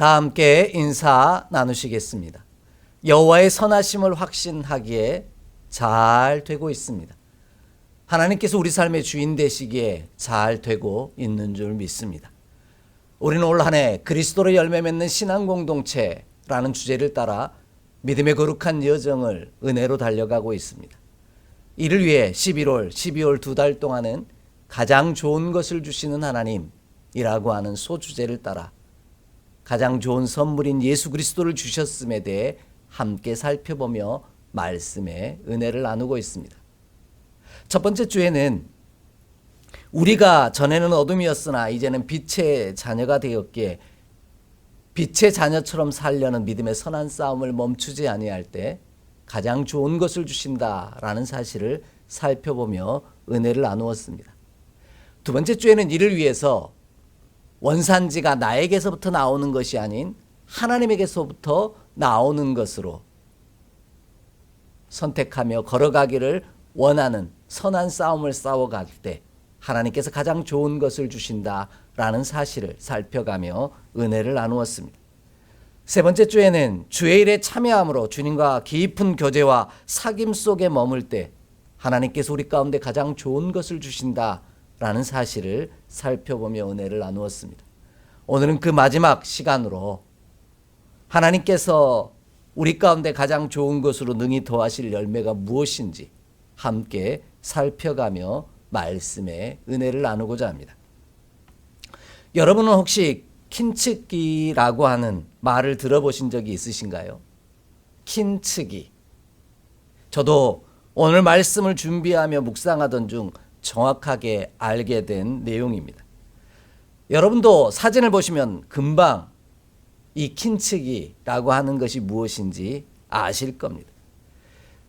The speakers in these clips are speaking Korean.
다 함께 인사 나누시겠습니다. 여호와의 선하심을 확신하기에 잘 되고 있습니다. 하나님께서 우리 삶의 주인 되시기에 잘 되고 있는 줄 믿습니다. 우리는 올 한 해 그리스도로 열매 맺는 신앙 공동체라는 주제를 따라 믿음의 거룩한 여정을 은혜로 달려가고 있습니다. 이를 위해 11월, 12월 2달 동안은 가장 좋은 것을 주시는 하나님이라고 하는 소주제를 따라 가장 좋은 선물인 예수 그리스도를 주셨음에 대해 함께 살펴보며 말씀의 은혜를 나누고 있습니다. 첫 번째 주에는 우리가 전에는 어둠이었으나 이제는 빛의 자녀가 되었기에 빛의 자녀처럼 살려는 믿음의 선한 싸움을 멈추지 아니할 때 가장 좋은 것을 주신다라는 사실을 살펴보며 은혜를 나누었습니다. 두 번째 주에는 이를 위해서 원산지가 나에게서부터 나오는 것이 아닌 하나님에게서부터 나오는 것으로 선택하며 걸어가기를 원하는 선한 싸움을 싸워갈 때 하나님께서 가장 좋은 것을 주신다라는 사실을 살펴가며 은혜를 나누었습니다. 세 번째 주에는 주의 일에 참여함으로 주님과 깊은 교제와 사귐 속에 머물 때 하나님께서 우리 가운데 가장 좋은 것을 주신다라는 사실을 살펴보며 은혜를 나누었습니다. 오늘은 그 마지막 시간으로 하나님께서 우리 가운데 가장 좋은 것으로 능히 더하실 열매가 무엇인지 함께 살펴가며 말씀의 은혜를 나누고자 합니다. 여러분은 혹시 킨츠기라고 하는 말을 들어보신 적이 있으신가요? 킨츠기. 저도 오늘 말씀을 준비하며 묵상하던 중 정확하게 알게 된 내용입니다. 여러분도 사진을 보시면 금방 이 킨츠기라고 하는 것이 무엇인지 아실 겁니다.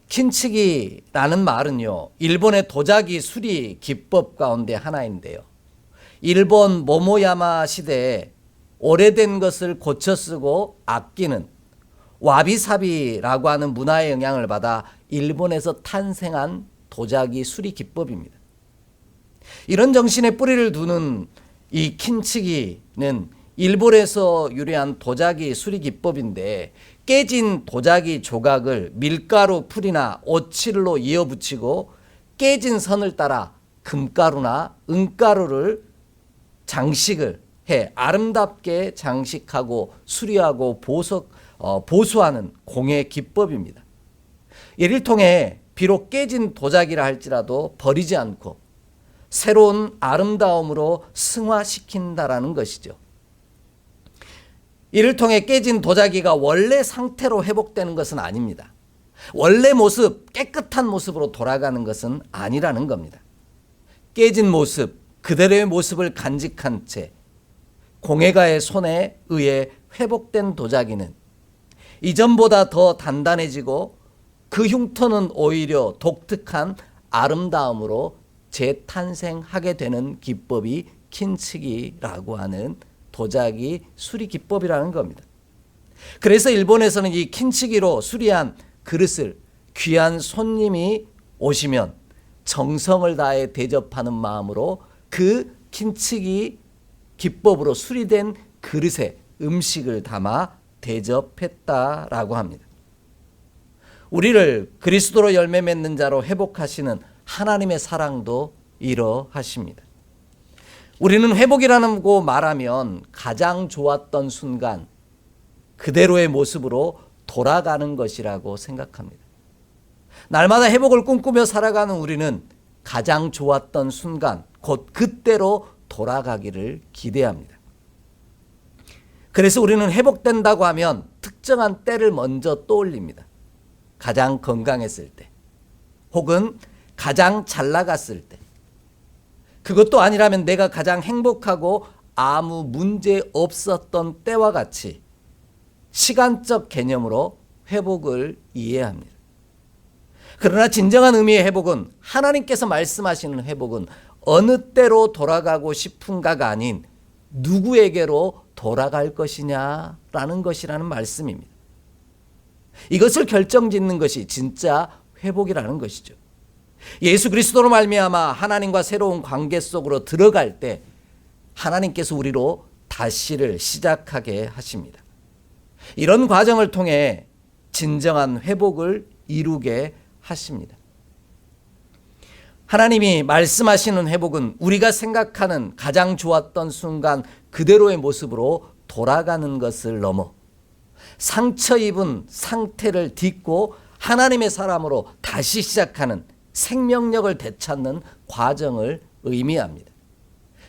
킨츠기라는 말은요, 일본의 도자기 수리 기법 가운데 하나인데요. 일본 모모야마 시대에 오래된 것을 고쳐 쓰고 아끼는 와비사비라고 하는 문화의 영향을 받아 일본에서 탄생한 도자기 수리 기법입니다. 이런 정신에 뿌리를 두는 이 킨츠기는 일본에서 유래한 도자기 수리 기법인데 깨진 도자기 조각을 밀가루 풀이나 오칠로 이어붙이고 깨진 선을 따라 금가루나 은가루를 장식을 해 아름답게 장식하고 수리하고 보수하는 공예 기법입니다. 이를 통해 비록 깨진 도자기라 할지라도 버리지 않고 새로운 아름다움으로 승화시킨다라는 것이죠. 이를 통해 깨진 도자기가 원래 상태로 회복되는 것은 아닙니다. 원래 모습, 깨끗한 모습으로 돌아가는 것은 아니라는 겁니다. 깨진 모습, 그대로의 모습을 간직한 채 공예가의 손에 의해 회복된 도자기는 이전보다 더 단단해지고 그 흉터는 오히려 독특한 아름다움으로 재탄생하게 되는 기법이 킨츠기라고 하는 도자기 수리 기법이라는 겁니다. 그래서 일본에서는 이 킨츠기로 수리한 그릇을 귀한 손님이 오시면 정성을 다해 대접하는 마음으로 그 킨츠기 기법으로 수리된 그릇에 음식을 담아 대접했다라고 합니다. 우리를 그리스도로 열매 맺는 자로 회복하시는 하나님의 사랑도 이러하십니다. 우리는 회복이라고 말하면 가장 좋았던 순간 그대로의 모습으로 돌아가는 것이라고 생각합니다. 날마다 회복을 꿈꾸며 살아가는 우리는 가장 좋았던 순간 곧 그때로 돌아가기를 기대합니다. 그래서 우리는 회복된다고 하면 특정한 때를 먼저 떠올립니다. 가장 건강했을 때 혹은 가장 잘 나갔을 때, 그것도 아니라면 내가 가장 행복하고 아무 문제 없었던 때와 같이 시간적 개념으로 회복을 이해합니다. 그러나 진정한 의미의 회복은, 하나님께서 말씀하시는 회복은 어느 때로 돌아가고 싶은가가 아닌 누구에게로 돌아갈 것이냐라는 것이라는 말씀입니다. 이것을 결정짓는 것이 진짜 회복이라는 것이죠. 예수 그리스도로 말미암아 하나님과 새로운 관계 속으로 들어갈 때 하나님께서 우리로 다시를 시작하게 하십니다. 이런 과정을 통해 진정한 회복을 이루게 하십니다. 하나님이 말씀하시는 회복은 우리가 생각하는 가장 좋았던 순간 그대로의 모습으로 돌아가는 것을 넘어 상처 입은 상태를 딛고 하나님의 사람으로 다시 시작하는 생명력을 되찾는 과정을 의미합니다.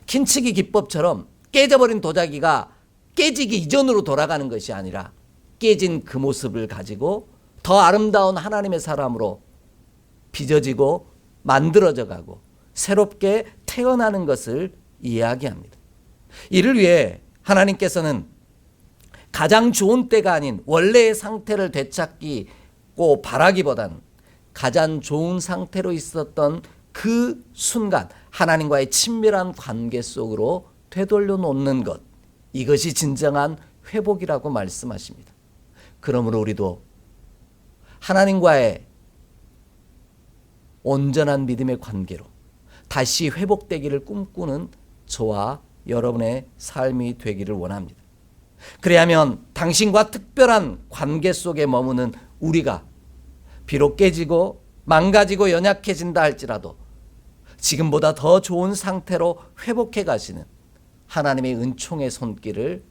킨치기 기법처럼 깨져버린 도자기가 깨지기 이전으로 돌아가는 것이 아니라 깨진 그 모습을 가지고 더 아름다운 하나님의 사람으로 빚어지고 만들어져 가고 새롭게 태어나는 것을 이야기합니다. 이를 위해 하나님께서는 가장 좋은 때가 아닌 원래의 상태를 되찾기고 바라기보다는 가장 좋은 상태로 있었던 그 순간 하나님과의 친밀한 관계 속으로 되돌려 놓는 것, 이것이 진정한 회복이라고 말씀하십니다. 그러므로 우리도 하나님과의 온전한 믿음의 관계로 다시 회복되기를 꿈꾸는 저와 여러분의 삶이 되기를 원합니다. 그래야면 당신과 특별한 관계 속에 머무는 우리가 비록 깨지고 망가지고 연약해진다 할지라도 지금보다 더 좋은 상태로 회복해 가시는 하나님의 은총의 손길을,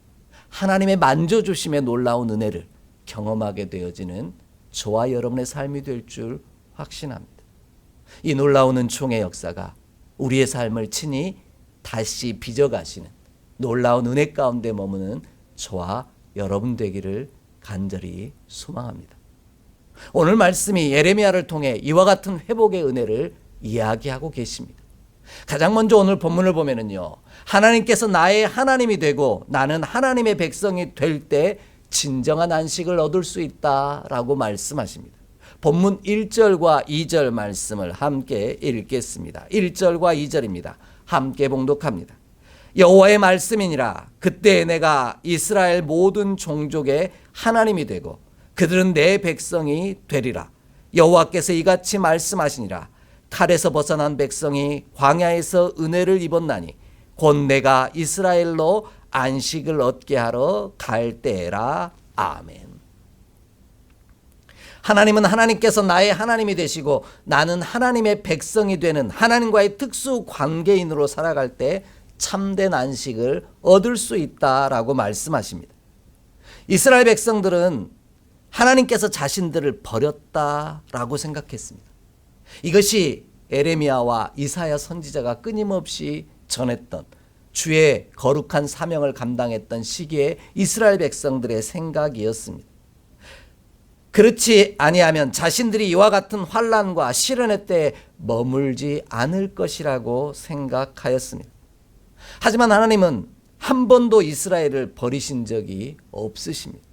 하나님의 만져주심의 놀라운 은혜를 경험하게 되어지는 저와 여러분의 삶이 될 줄 확신합니다. 이 놀라운 은총의 역사가 우리의 삶을 친히 다시 빚어가시는 놀라운 은혜 가운데 머무는 저와 여러분 되기를 간절히 소망합니다. 오늘 말씀이 예레미야를 통해 이와 같은 회복의 은혜를 이야기하고 계십니다. 가장 먼저 오늘 본문을 보면은요, 하나님께서 나의 하나님이 되고 나는 하나님의 백성이 될 때 진정한 안식을 얻을 수 있다라고 말씀하십니다. 본문 1절과 2절 말씀을 함께 읽겠습니다. 1절과 2절입니다. 함께 봉독합니다. 여호와의 말씀이니라. 그때 내가 이스라엘 모든 종족의 하나님이 되고 그들은 내 백성이 되리라. 여호와께서 이같이 말씀하시니라. 칼에서 벗어난 백성이 광야에서 은혜를 입었나니 곧 내가 이스라엘로 안식을 얻게 하러 갈 때라. 아멘. 하나님은 하나님께서 나의 하나님이 되시고 나는 하나님의 백성이 되는 하나님과의 특수 관계인으로 살아갈 때 참된 안식을 얻을 수 있다라고 말씀하십니다. 이스라엘 백성들은 하나님께서 자신들을 버렸다라고 생각했습니다. 이것이 에레미야와 이사야 선지자가 끊임없이 전했던 주의 거룩한 사명을 감당했던 시기의 이스라엘 백성들의 생각이었습니다. 그렇지 아니하면 자신들이 이와 같은 환난과 시련의 때에 머물지 않을 것이라고 생각하였습니다. 하지만 하나님은 한 번도 이스라엘을 버리신 적이 없으십니다.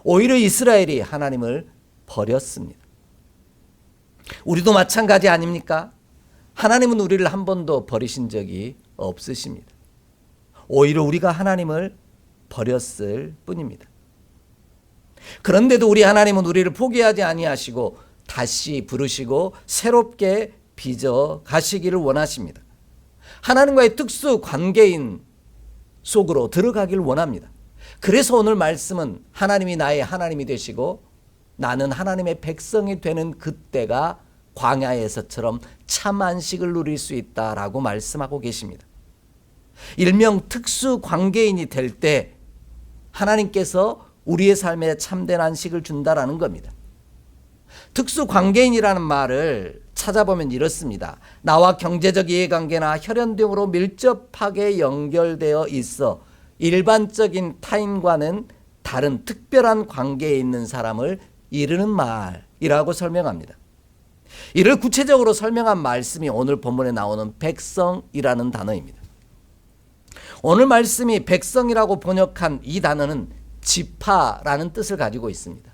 오히려 이스라엘이 하나님을 버렸습니다. 우리도 마찬가지 아닙니까? 하나님은 우리를 한 번도 버리신 적이 없으십니다. 오히려 우리가 하나님을 버렸을 뿐입니다. 그런데도 우리 하나님은 우리를 포기하지 아니하시고 다시 부르시고 새롭게 빚어 가시기를 원하십니다. 하나님과의 특수 관계인 속으로 들어가기를 원합니다. 그래서 오늘 말씀은 하나님이 나의 하나님이 되시고 나는 하나님의 백성이 되는 그때가 광야에서처럼 참 안식을 누릴 수 있다라고 말씀하고 계십니다. 일명 특수 관계인이 될 때 하나님께서 우리의 삶에 참된 안식을 준다라는 겁니다. 특수 관계인이라는 말을 찾아보면 이렇습니다. 나와 경제적 이해관계나 혈연 등으로 밀접하게 연결되어 있어 일반적인 타인과는 다른 특별한 관계에 있는 사람을 이르는 말이라고 설명합니다. 이를 구체적으로 설명한 말씀이 오늘 본문에 나오는 백성이라는 단어입니다. 오늘 말씀이 백성이라고 번역한 이 단어는 지파라는 뜻을 가지고 있습니다.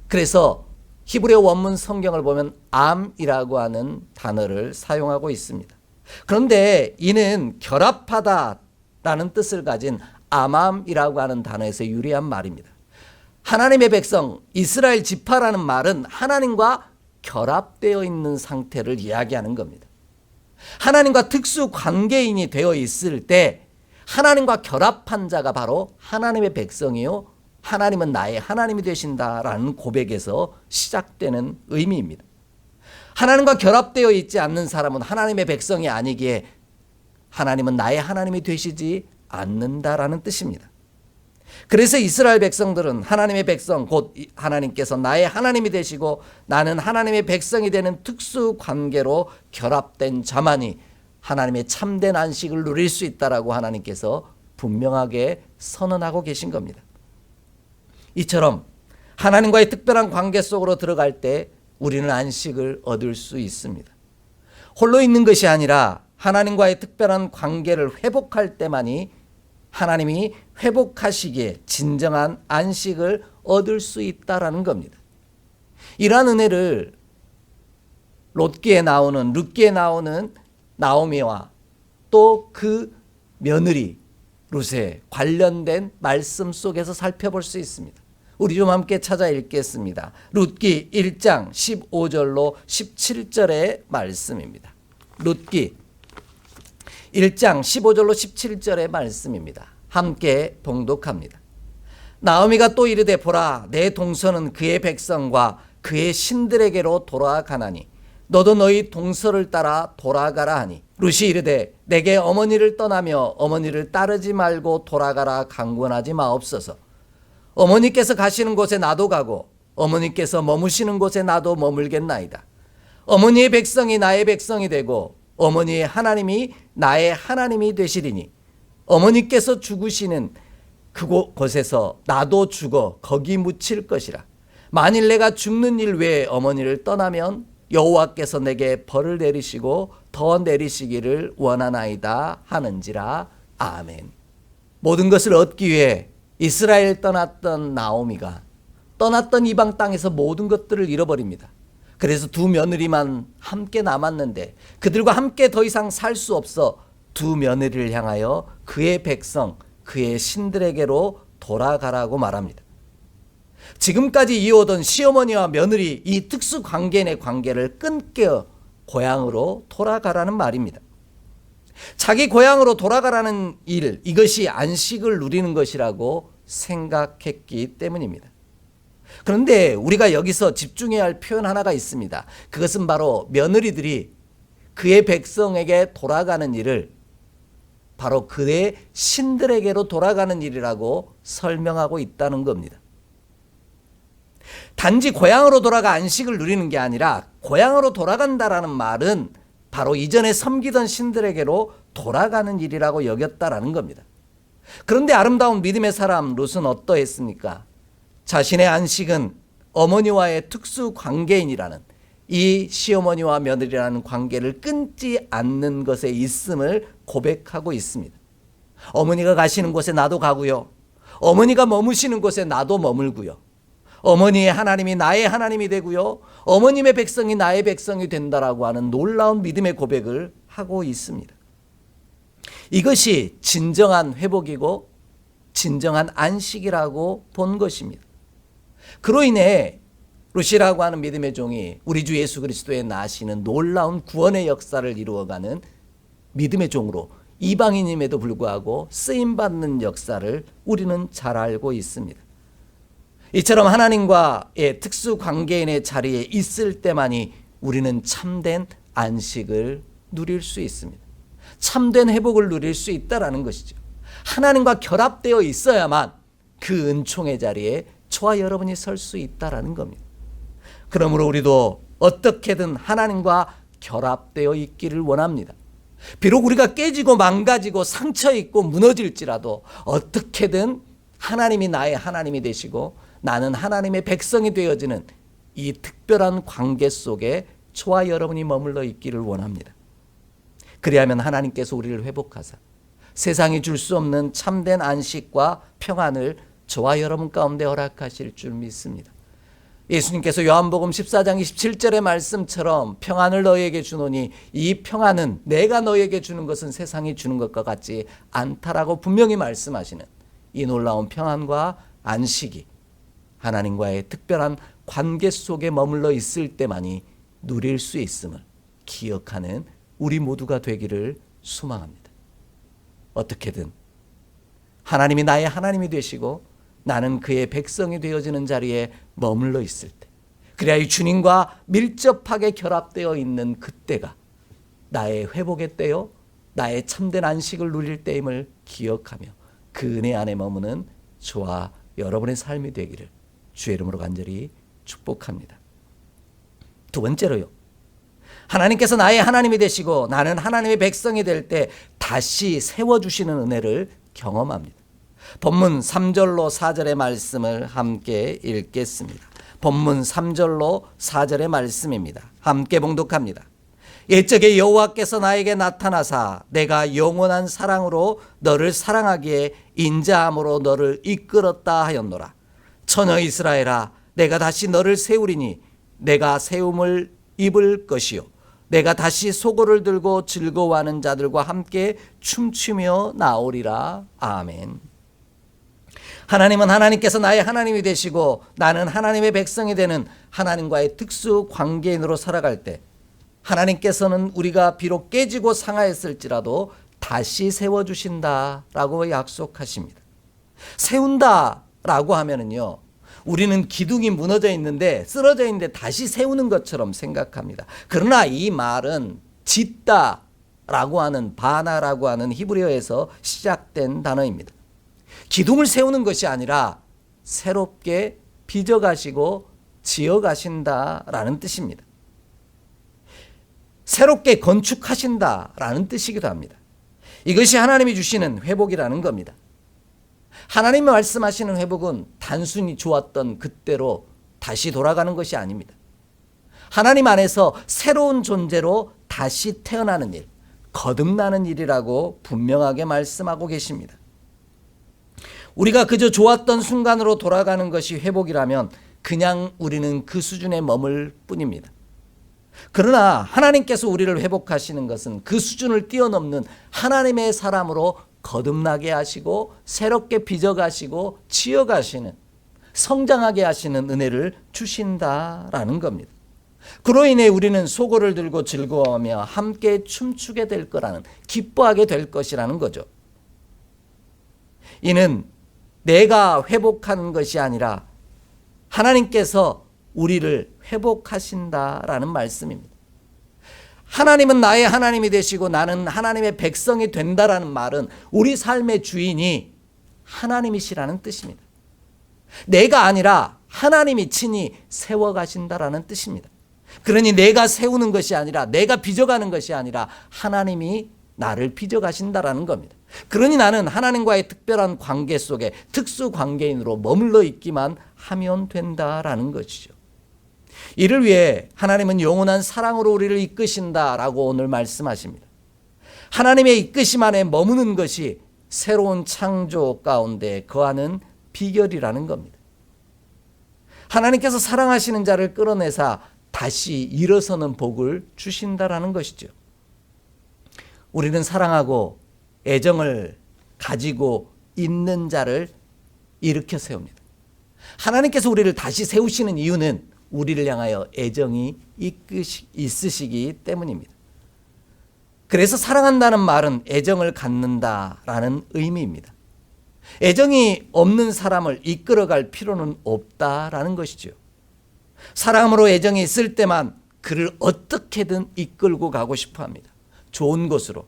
그래서 히브리어 원문 성경을 보면 암이라고 하는 단어를 사용하고 있습니다. 그런데 이는 결합하다라는 뜻을 가진 아맘이라고 하는 단어에서 유래한 말입니다. 하나님의 백성 이스라엘 지파라는 말은 하나님과 결합되어 있는 상태를 이야기하는 겁니다. 하나님과 특수 관계인이 되어 있을 때 하나님과 결합한 자가 바로 하나님의 백성이요 하나님은 나의 하나님이 되신다라는 고백에서 시작되는 의미입니다. 하나님과 결합되어 있지 않는 사람은 하나님의 백성이 아니기에 하나님은 나의 하나님이 되시지 않는다라는 뜻입니다. 그래서 이스라엘 백성들은 하나님의 백성, 곧 하나님께서 나의 하나님이 되시고 나는 하나님의 백성이 되는 특수 관계로 결합된 자만이 하나님의 참된 안식을 누릴 수 있다라고 하나님께서 분명하게 선언하고 계신 겁니다. 이처럼 하나님과의 특별한 관계 속으로 들어갈 때 우리는 안식을 얻을 수 있습니다. 홀로 있는 것이 아니라 하나님과의 특별한 관계를 회복할 때만이 하나님이 회복하시기에 진정한 안식을 얻을 수 있다라는 겁니다. 이러한 은혜를 룻기에 나오는 나오미와 또 그 며느리 룻에 관련된 말씀 속에서 살펴볼 수 있습니다. 우리 좀 함께 찾아 읽겠습니다. 룻기 1장 15절로 17절의 말씀입니다. 룻기 1장 15절로 17절의 말씀입니다. 함께 봉독합니다. 나오미가 또 이르되 보라 내 동서는 그의 백성과 그의 신들에게로 돌아가나니 너도 너희 동서를 따라 돌아가라 하니 룻이 이르되 내게 어머니를 떠나며 어머니를 따르지 말고 돌아가라 강권하지 마옵소서. 어머니께서 가시는 곳에 나도 가고 어머니께서 머무시는 곳에 나도 머물겠나이다. 어머니의 백성이 나의 백성이 되고 어머니의 하나님이 나의 하나님이 되시리니 어머니께서 죽으시는 그곳에서 나도 죽어 거기 묻힐 것이라. 만일 내가 죽는 일 외에 어머니를 떠나면 여호와께서 내게 벌을 내리시고 더 내리시기를 원하나이다 하는지라. 아멘. 모든 것을 얻기 위해 이스라엘 떠났던 나오미가 떠났던 이방 땅에서 모든 것들을 잃어버립니다. 그래서 두 며느리만 함께 남았는데 그들과 함께 더 이상 살 수 없어 두 며느리를 향하여 그의 백성, 그의 신들에게로 돌아가라고 말합니다. 지금까지 이어오던 시어머니와 며느리 이 특수 관계의 관계를 끊겨 고향으로 돌아가라는 말입니다. 자기 고향으로 돌아가라는 일, 이것이 안식을 누리는 것이라고 생각했기 때문입니다. 그런데 우리가 여기서 집중해야 할 표현 하나가 있습니다. 그것은 바로 며느리들이 그의 백성에게 돌아가는 일을 바로 그의 신들에게로 돌아가는 일이라고 설명하고 있다는 겁니다. 단지 고향으로 돌아가 안식을 누리는 게 아니라 고향으로 돌아간다라는 말은 바로 이전에 섬기던 신들에게로 돌아가는 일이라고 여겼다라는 겁니다. 그런데 아름다운 믿음의 사람 룻은 어떠했습니까? 자신의 안식은 어머니와의 특수 관계인이라는 이 시어머니와 며느리라는 관계를 끊지 않는 것에 있음을 고백하고 있습니다. 어머니가 가시는 곳에 나도 가고요. 어머니가 머무시는 곳에 나도 머물고요. 어머니의 하나님이 나의 하나님이 되고요. 어머님의 백성이 나의 백성이 된다라고 하는 놀라운 믿음의 고백을 하고 있습니다. 이것이 진정한 회복이고 진정한 안식이라고 본 것입니다. 그로 인해 룻이라고 하는 믿음의 종이 우리 주 예수 그리스도의 나시는 놀라운 구원의 역사를 이루어가는 믿음의 종으로 이방인임에도 불구하고 쓰임받는 역사를 우리는 잘 알고 있습니다. 이처럼 하나님과의 특수 관계인의 자리에 있을 때만이 우리는 참된 안식을 누릴 수 있습니다. 참된 회복을 누릴 수 있다라는 것이죠. 하나님과 결합되어 있어야만 그 은총의 자리에 저와 여러분이 설 수 있다라는 겁니다. 그러므로 우리도 어떻게든 하나님과 결합되어 있기를 원합니다. 비록 우리가 깨지고 망가지고 상처 있고 무너질지라도 어떻게든 하나님이 나의 하나님이 되시고 나는 하나님의 백성이 되어지는 이 특별한 관계 속에 저와 여러분이 머물러 있기를 원합니다. 그리하면 하나님께서 우리를 회복하사 세상이 줄 수 없는 참된 안식과 평안을 저와 여러분 가운데 허락하실 줄 믿습니다. 예수님께서 요한복음 14장 27절의 말씀처럼 평안을 너희에게 주노니 이 평안은 내가 너희에게 주는 것은 세상이 주는 것과 같지 않다라고 분명히 말씀하시는 이 놀라운 평안과 안식이 하나님과의 특별한 관계 속에 머물러 있을 때만이 누릴 수 있음을 기억하는 우리 모두가 되기를 소망합니다. 어떻게든 하나님이 나의 하나님이 되시고 나는 그의 백성이 되어지는 자리에 머물러 있을 때, 그래야 이 주님과 밀접하게 결합되어 있는 그때가 나의 회복의 때요, 나의 참된 안식을 누릴 때임을 기억하며 그 은혜 안에 머무는 저와 여러분의 삶이 되기를 주의 이름으로 간절히 축복합니다. 두 번째로요, 하나님께서 나의 하나님이 되시고 나는 하나님의 백성이 될 때 다시 세워주시는 은혜를 경험합니다. 본문 3절로 4절의 말씀을 함께 읽겠습니다. 본문 3절로 4절의 말씀입니다. 함께 봉독합니다. 옛적에 여호와께서 나에게 나타나사 내가 영원한 사랑으로 너를 사랑하기에 인자함으로 너를 이끌었다 하였노라. 처녀 이스라엘아, 내가 다시 너를 세우리니 내가 세움을 입을 것이요 내가 다시 소고를 들고 즐거워하는 자들과 함께 춤추며 나오리라. 아멘. 하나님은 하나님께서 나의 하나님이 되시고 나는 하나님의 백성이 되는 하나님과의 특수 관계인으로 살아갈 때 하나님께서는 우리가 비록 깨지고 상하였을지라도 다시 세워주신다라고 약속하십니다. 세운다라고 하면은요, 우리는 기둥이 무너져 있는데 쓰러져 있는데 다시 세우는 것처럼 생각합니다. 그러나 이 말은 짓다라고 하는 바나라고 하는 히브리어에서 시작된 단어입니다. 기둥을 세우는 것이 아니라 새롭게 빚어가시고 지어가신다라는 뜻입니다. 새롭게 건축하신다라는 뜻이기도 합니다. 이것이 하나님이 주시는 회복이라는 겁니다. 하나님이 말씀하시는 회복은 단순히 좋았던 그때로 다시 돌아가는 것이 아닙니다. 하나님 안에서 새로운 존재로 다시 태어나는 일, 거듭나는 일이라고 분명하게 말씀하고 계십니다. 우리가 그저 좋았던 순간으로 돌아가는 것이 회복이라면 그냥 우리는 그 수준에 머물 뿐입니다. 그러나 하나님께서 우리를 회복하시는 것은 그 수준을 뛰어넘는 하나님의 사람으로 거듭나게 하시고 새롭게 빚어가시고 지어가시는, 성장하게 하시는 은혜를 주신다라는 겁니다. 그로 인해 우리는 소고를 들고 즐거워하며 함께 춤추게 될 거라는, 기뻐하게 될 것이라는 거죠. 이는 내가 회복하는 것이 아니라 하나님께서 우리를 회복하신다라는 말씀입니다. 하나님은 나의 하나님이 되시고 나는 하나님의 백성이 된다라는 말은 우리 삶의 주인이 하나님이시라는 뜻입니다. 내가 아니라 하나님이 친히 세워가신다라는 뜻입니다. 그러니 내가 세우는 것이 아니라, 내가 빚어가는 것이 아니라 하나님이 나를 빚어가신다라는 겁니다. 그러니 나는 하나님과의 특별한 관계 속에 특수 관계인으로 머물러 있기만 하면 된다라는 것이죠. 이를 위해 하나님은 영원한 사랑으로 우리를 이끄신다라고 오늘 말씀하십니다. 하나님의 이끄심 안에 머무는 것이 새로운 창조 가운데 거하는 비결이라는 겁니다. 하나님께서 사랑하시는 자를 끌어내사 다시 일어서는 복을 주신다라는 것이죠. 우리는 사랑하고 애정을 가지고 있는 자를 일으켜 세웁니다. 하나님께서 우리를 다시 세우시는 이유는 우리를 향하여 애정이 있으시기 때문입니다. 그래서 사랑한다는 말은 애정을 갖는다라는 의미입니다. 애정이 없는 사람을 이끌어갈 필요는 없다라는 것이죠. 사랑으로 애정이 있을 때만 그를 어떻게든 이끌고 가고 싶어 합니다. 좋은 것으로,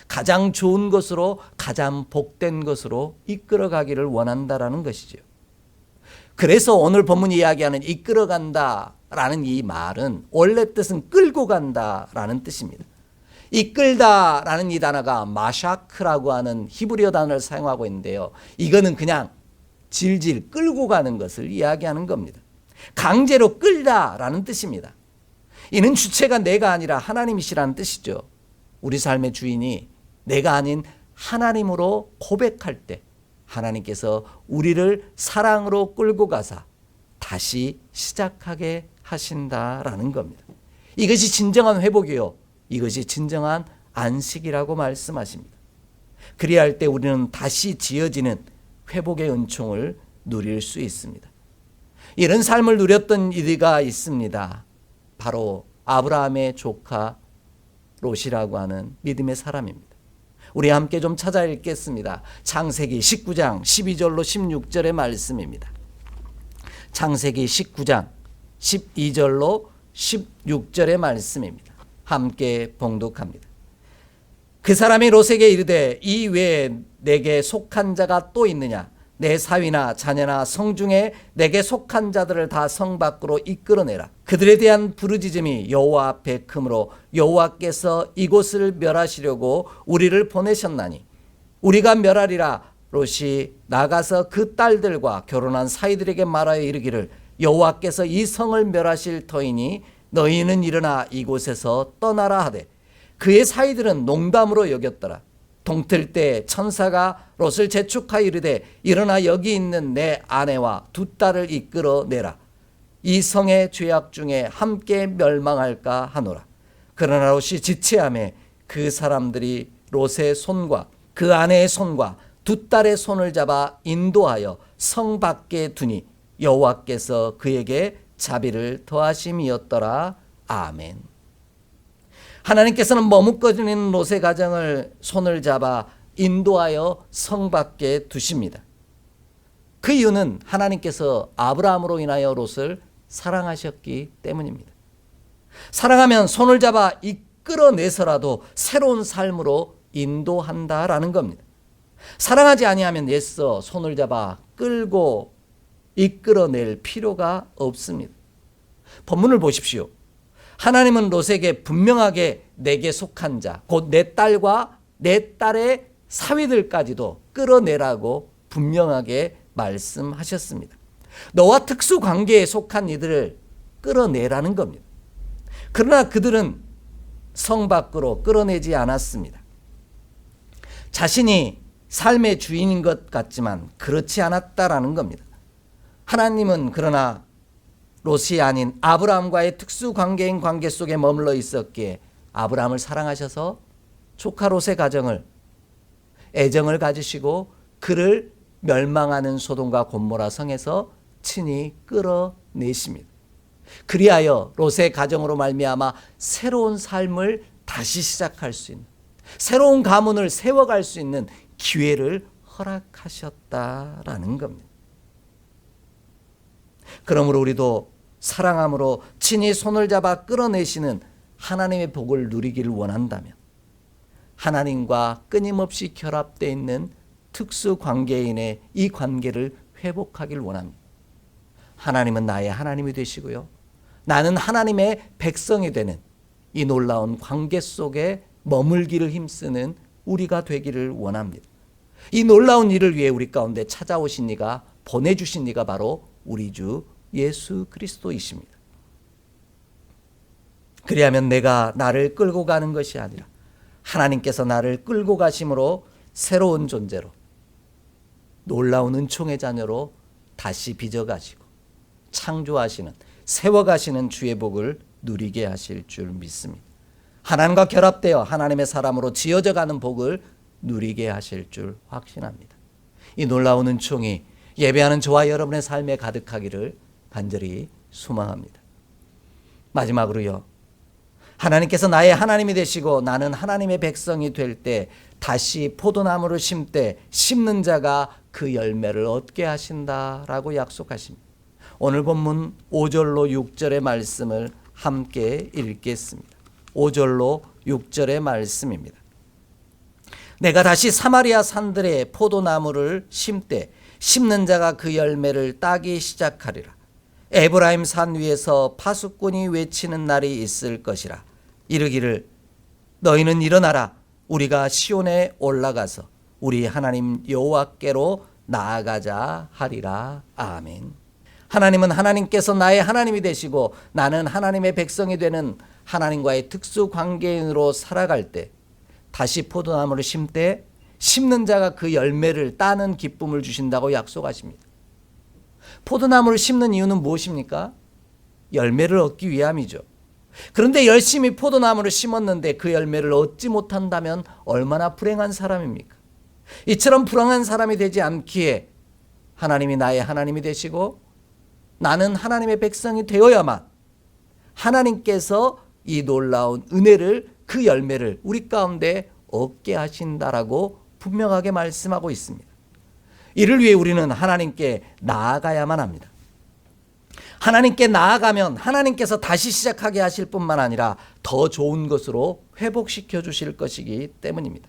가장 좋은 것으로, 가장 복된 것으로 이끌어가기를 원한다라는 것이죠. 그래서 오늘 본문이 이야기하는 이끌어간다라는 이 말은 원래 뜻은 끌고 간다라는 뜻입니다. 이끌다라는 이 단어가 마샤크라고 하는 히브리어 단어를 사용하고 있는데요. 이거는 그냥 질질 끌고 가는 것을 이야기하는 겁니다. 강제로 끌다라는 뜻입니다. 이는 주체가 내가 아니라 하나님이시라는 뜻이죠. 우리 삶의 주인이 내가 아닌 하나님으로 고백할 때 하나님께서 우리를 사랑으로 끌고 가사 다시 시작하게 하신다라는 겁니다. 이것이 진정한 회복이요, 이것이 진정한 안식이라고 말씀하십니다. 그리야 할 때 우리는 다시 지어지는 회복의 은총을 누릴 수 있습니다. 이런 삶을 누렸던 이가 있습니다. 바로 아브라함의 조카 롯이라고 하는 믿음의 사람입니다. 우리 함께 좀 찾아 읽겠습니다. 창세기 19장 12절로 16절의 말씀입니다. 창세기 19장 12절로 16절의 말씀입니다. 함께 봉독합니다. 그 사람이 롯에게 이르되 이 외에 내게 속한 자가 또 있느냐? 내 사위나 자녀나 성 중에 내게 속한 자들을 다 성 밖으로 이끌어내라. 그들에 대한 부르짖음이 여호와 앞에 크므로 여호와께서 이곳을 멸하시려고 우리를 보내셨나니 우리가 멸하리라. 롯이 나가서 그 딸들과 결혼한 사이들에게 말하여 이르기를 여호와께서 이 성을 멸하실 터이니 너희는 일어나 이곳에서 떠나라 하되 그의 사이들은 농담으로 여겼더라. 동틀 때 천사가 롯을 재촉하여 이르되 일어나 여기 있는 내 아내와 두 딸을 이끌어내라. 이 성의 죄악 중에 함께 멸망할까 하노라. 그러나 롯이 지체하매 그 사람들이 롯의 손과 그 아내의 손과 두 딸의 손을 잡아 인도하여 성 밖에 두니 여호와께서 그에게 자비를 더하심이었더라. 아멘. 하나님께서는 머뭇거리는 롯의 가정을 손을 잡아 인도하여 성 밖에 두십니다. 그 이유는 하나님께서 아브라함으로 인하여 롯을 사랑하셨기 때문입니다. 사랑하면 손을 잡아 이끌어내서라도 새로운 삶으로 인도한다라는 겁니다. 사랑하지 아니하면 애써 손을 잡아 끌고 이끌어낼 필요가 없습니다. 본문을 보십시오. 하나님은 롯에게 분명하게 내게 속한 자, 곧 내 딸과 내 딸의 사위들까지도 끌어내라고 분명하게 말씀하셨습니다. 너와 특수 관계에 속한 이들을 끌어내라는 겁니다. 그러나 그들은 성 밖으로 끌어내지 않았습니다. 자신이 삶의 주인인 것 같지만 그렇지 않았다라는 겁니다. 하나님은 그러나 롯이 아닌 아브라함과의 특수 관계인 관계 속에 머물러 있었기에 아브라함을 사랑하셔서 조카 롯의 가정을 애정을 가지시고 그를 멸망하는 소돔과 곰모라 성에서 친히 끌어내십니다. 그리하여 롯의 가정으로 말미암아 새로운 삶을 다시 시작할 수 있는, 새로운 가문을 세워갈 수 있는 기회를 허락하셨다라는 겁니다. 그러므로 우리도 사랑함으로 친히 손을 잡아 끌어내시는 하나님의 복을 누리기를 원한다면 하나님과 끊임없이 결합되어 있는 특수 관계인의 이 관계를 회복하기를 원합니다. 하나님은 나의 하나님이 되시고요. 나는 하나님의 백성이 되는 이 놀라운 관계 속에 머물기를 힘쓰는 우리가 되기를 원합니다. 이 놀라운 일을 위해 우리 가운데 찾아오신 이가 보내주신 이가 바로 우리 주 예수 그리스도이십니다. 그리하면 내가 나를 끌고 가는 것이 아니라 하나님께서 나를 끌고 가심으로 새로운 존재로 놀라운 은총의 자녀로 다시 빚어가시고 창조하시는 세워가시는 주의 복을 누리게 하실 줄 믿습니다. 하나님과 결합되어 하나님의 사람으로 지어져 가는 복을 누리게 하실 줄 확신합니다. 이 놀라운 은총이 예배하는 저와 여러분의 삶에 가득하기를 간절히 소망합니다. 마지막으로요. 하나님께서 나의 하나님이 되시고 나는 하나님의 백성이 될 때 다시 포도나무를 심되 심는 자가 그 열매를 얻게 하신다라고 약속하십니다. 오늘 본문 5절로 6절의 말씀을 함께 읽겠습니다. 5절로 6절의 말씀입니다. 내가 다시 사마리아 산들에 포도나무를 심되 심는 자가 그 열매를 따기 시작하리라. 에브라임 산 위에서 파수꾼이 외치는 날이 있을 것이라. 이르기를 너희는 일어나라. 우리가 시온에 올라가서 우리 하나님 여호와께로 나아가자 하리라. 아멘. 하나님은 하나님께서 나의 하나님이 되시고 나는 하나님의 백성이 되는 하나님과의 특수 관계인으로 살아갈 때 다시 포도나무를 심되 심는 자가 그 열매를 따는 기쁨을 주신다고 약속하십니다. 포도나무를 심는 이유는 무엇입니까? 열매를 얻기 위함이죠. 그런데 열심히 포도나무를 심었는데 그 열매를 얻지 못한다면 얼마나 불행한 사람입니까? 이처럼 불행한 사람이 되지 않기에 하나님이 나의 하나님이 되시고 나는 하나님의 백성이 되어야만 하나님께서 이 놀라운 은혜를 그 열매를 우리 가운데 얻게 하신다라고 분명하게 말씀하고 있습니다. 이를 위해 우리는 하나님께 나아가야만 합니다. 하나님께 나아가면 하나님께서 다시 시작하게 하실 뿐만 아니라 더 좋은 것으로 회복시켜 주실 것이기 때문입니다.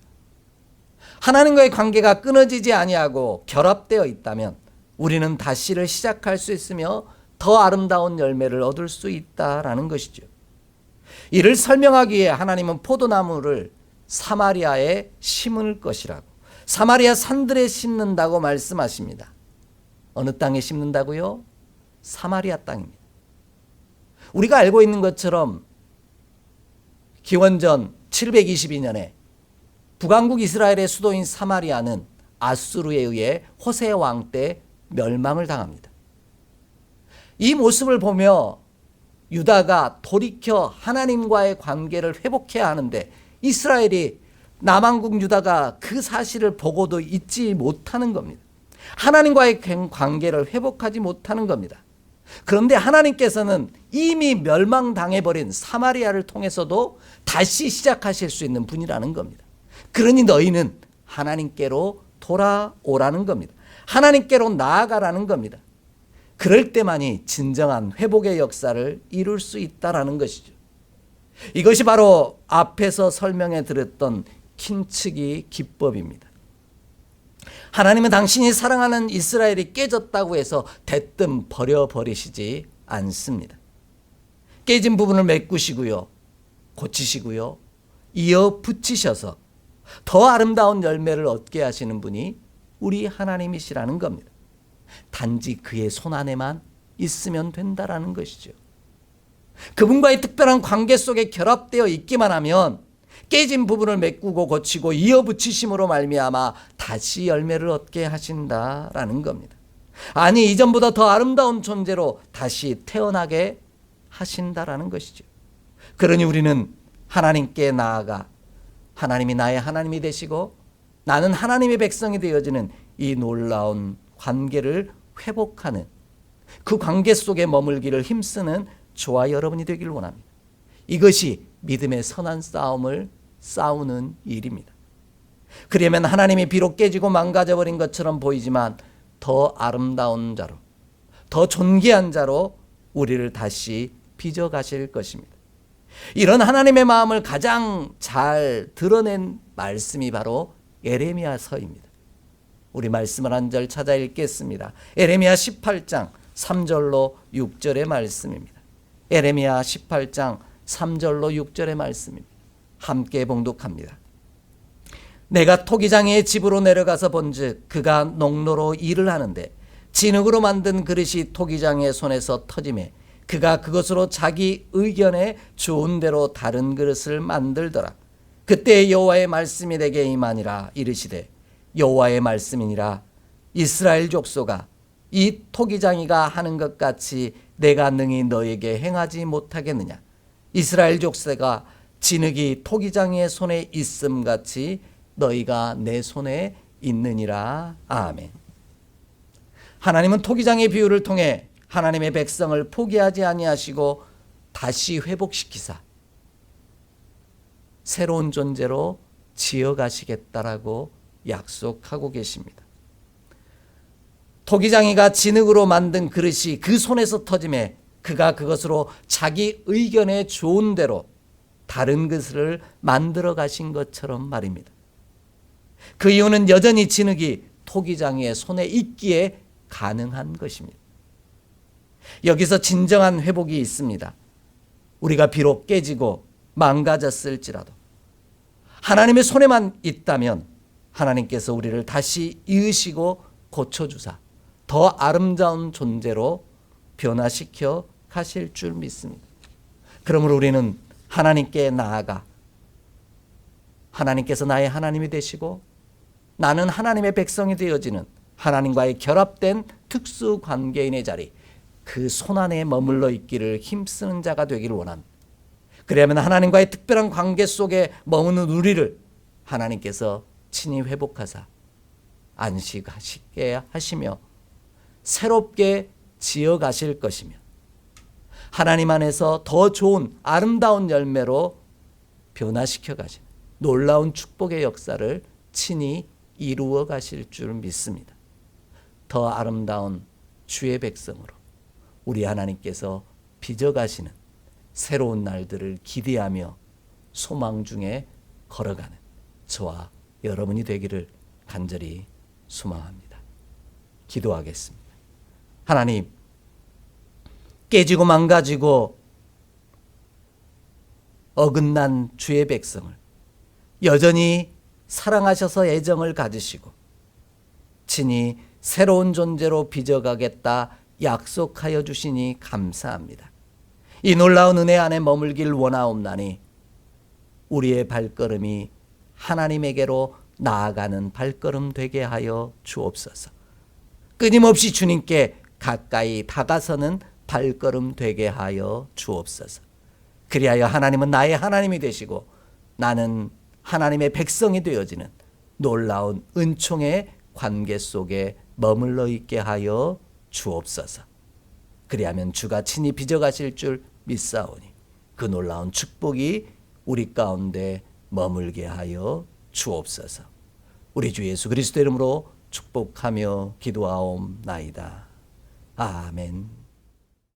하나님과의 관계가 끊어지지 아니하고 결합되어 있다면 우리는 다시를 시작할 수 있으며 더 아름다운 열매를 얻을 수 있다라는 것이죠. 이를 설명하기 위해 하나님은 포도나무를 사마리아에 심을 것이라고, 사마리아 산들에 심는다고 말씀하십니다. 어느 땅에 심는다고요? 사마리아 땅입니다. 우리가 알고 있는 것처럼 기원전 722년에 북왕국 이스라엘의 수도인 사마리아는 아수르에 의해 호세 왕 때 멸망을 당합니다. 이 모습을 보며 유다가 돌이켜 하나님과의 관계를 회복해야 하는데 이스라엘이 남왕국 유다가 그 사실을 보고도 잊지 못하는 겁니다. 하나님과의 관계를 회복하지 못하는 겁니다. 그런데 하나님께서는 이미 멸망당해버린 사마리아를 통해서도 다시 시작하실 수 있는 분이라는 겁니다. 그러니 너희는 하나님께로 돌아오라는 겁니다. 하나님께로 나아가라는 겁니다. 그럴 때만이 진정한 회복의 역사를 이룰 수 있다라는 것이죠. 이것이 바로 앞에서 설명해 드렸던 킨츠기 기법입니다. 하나님은 당신이 사랑하는 이스라엘이 깨졌다고 해서 대뜸 버려버리시지 않습니다. 깨진 부분을 메꾸시고요, 고치시고요, 이어 붙이셔서 더 아름다운 열매를 얻게 하시는 분이 우리 하나님이시라는 겁니다. 단지 그의 손 안에만 있으면 된다라는 것이죠. 그분과의 특별한 관계 속에 결합되어 있기만 하면 깨진 부분을 메꾸고 고치고 이어 붙이심으로 말미암아 다시 열매를 얻게 하신다라는 겁니다. 아니, 이전보다 더 아름다운 존재로 다시 태어나게 하신다라는 것이죠. 그러니 우리는 하나님께 나아가 하나님이 나의 하나님이 되시고 나는 하나님의 백성이 되어지는 이 놀라운 관계를 회복하는, 그 관계 속에 머물기를 힘쓰는 저와 여러분이 되기를 원합니다. 이것이 믿음의 선한 싸움을 싸우는 일입니다. 그러면 하나님이 비록 깨지고 망가져버린 것처럼 보이지만 더 아름다운 자로, 더 존귀한 자로 우리를 다시 빚어가실 것입니다. 이런 하나님의 마음을 가장 잘 드러낸 말씀이 바로 예레미야서입니다. 우리 말씀을 한 절 찾아 읽겠습니다. 예레미야 18장 3절로 6절의 말씀입니다. 예레미야 18장 3절로 6절의 말씀입니다. 함께 봉독합니다. 내가 토기장의 집으로 내려가서 본즉 그가 농로로 일을 하는데 진흙으로 만든 그릇이 토기장의 손에서 터지매 그가 그것으로 자기 의견에 좋은 대로 다른 그릇을 만들더라. 그때 여호와의 말씀이 내게 임하니라. 이르시되 여호와의 말씀이니라. 이스라엘 족속아, 이 토기장이가 하는 것 같이 내가 능히 너에게 행하지 못하겠느냐. 이스라엘 족속아, 진흙이 토기장의 손에 있음 같이 너희가 내 손에 있느니라. 아멘. 하나님은 토기장의 비유를 통해 하나님의 백성을 포기하지 아니하시고 다시 회복시키사 새로운 존재로 지어가시겠다라고 약속하고 계십니다. 토기장이가 진흙으로 만든 그릇이 그 손에서 터짐에 그가 그것으로 자기 의견에 좋은 대로 다른 그릇을 만들어 가신 것처럼 말입니다. 그 이유는 여전히 진흙이 토기장이의 손에 있기에 가능한 것입니다. 여기서 진정한 회복이 있습니다. 우리가 비록 깨지고 망가졌을지라도 하나님의 손에만 있다면 하나님께서 우리를 다시 이으시고 고쳐주사 더 아름다운 존재로 변화시켜 가실 줄 믿습니다. 그러므로 우리는 하나님께 나아가 하나님께서 나의 하나님이 되시고 나는 하나님의 백성이 되어지는 하나님과의 결합된 특수 관계인의 자리, 그 손 안에 머물러 있기를 힘쓰는 자가 되기를 원합니다. 그래야만 하나님과의 특별한 관계 속에 머무는 우리를 하나님께서 친히 회복하사 안식하시게 하시며 새롭게 지어가실 것이며 하나님 안에서 더 좋은 아름다운 열매로 변화시켜 가시는 놀라운 축복의 역사를 친히 이루어 가실 줄 믿습니다. 더 아름다운 주의 백성으로 우리 하나님께서 빚어가시는 새로운 날들을 기대하며 소망 중에 걸어가는 저와 여러분이 되기를 간절히 소망합니다. 기도하겠습니다. 하나님, 깨지고 망가지고 어긋난 주의 백성을 여전히 사랑하셔서 애정을 가지시고 친히 새로운 존재로 빚어가겠다 약속하여 주시니 감사합니다. 이 놀라운 은혜 안에 머물길 원하옵나니 우리의 발걸음이 하나님에게로 나아가는 발걸음 되게 하여 주옵소서. 끊임없이 주님께 가까이 다가서는 발걸음 되게 하여 주옵소서. 그리하여 하나님은 나의 하나님이 되시고 나는 하나님의 백성이 되어지는 놀라운 은총의 관계 속에 머물러 있게 하여 주옵소서. 그리하면 주가 친히 빚어가실 줄 믿사오니 그 놀라운 축복이 우리 가운데 머물게 하여 주옵소서. 우리 주 예수 그리스도 이름으로 축복하며 기도하옵나이다. 아멘.